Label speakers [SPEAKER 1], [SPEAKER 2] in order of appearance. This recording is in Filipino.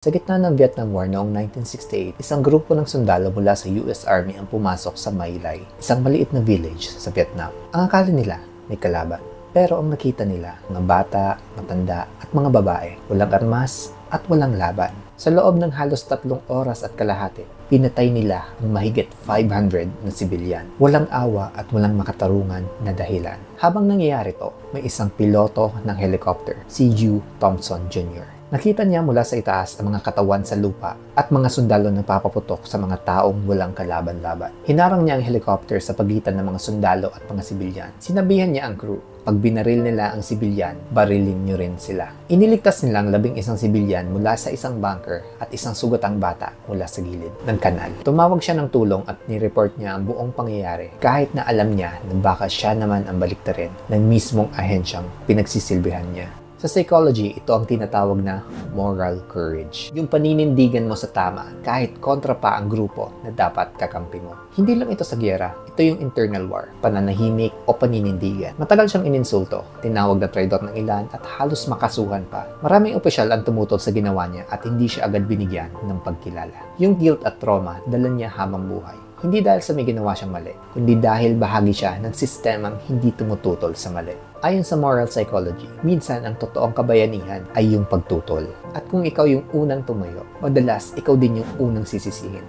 [SPEAKER 1] Sa gitna ng Vietnam War noong 1968, isang grupo ng sundalo mula sa US Army ang pumasok sa My Lai, isang maliit na village sa Vietnam. Ang akala nila may kalaban, pero ang nakita nila, mga bata, matanda at mga babae, walang armas at walang laban. Sa loob ng halos 3 oras at kalahati, pinatay nila ang mahigit 500 na sibilyan. Walang awa at walang makatarungan na dahilan. Habang nangyayari to, may isang piloto ng helicopter, si Hugh Thompson Jr. Nakita niya mula sa itaas ang mga katawan sa lupa at mga sundalo na papaputok sa mga taong walang kalaban-laban. Hinarang niya ang helicopter sa pagitan ng mga sundalo at mga sibilyan. Sinabihan niya ang crew, pag binaril nila ang sibilyan, barilin niyo rin sila. Iniligtas nilang 11 sibilyan mula sa isang bunker at isang sugatang bata mula sa gilid ng kanal. Tumawag siya ng tulong at nireport niya ang buong pangyayari kahit na alam niya na baka siya naman ang baliktarin ng mismong ahensyang pinagsisilbihan niya. Sa psychology, ito ang tinatawag na moral courage. Yung paninindigan mo sa tama kahit kontra pa ang grupo na dapat kakampi mo. Hindi lang ito sa giyera, ito yung internal war, pananahimik o paninindigan. Matagal siyang ininsulto, tinawag na traidor ng ilan at halos makasuhan pa. Maraming opisyal ang tumutol sa ginawa niya at hindi siya agad binigyan ng pagkilala. Yung guilt at trauma dala niya habang buhay. Hindi dahil sa may ginawa siyang mali, kundi dahil bahagi siya ng sistemang hindi tumututol sa mali. Ayon sa moral psychology, minsan ang totoong kabayanihan ay yung pagtutol. At kung ikaw yung unang tumayo, madalas ikaw din yung unang sisisihin.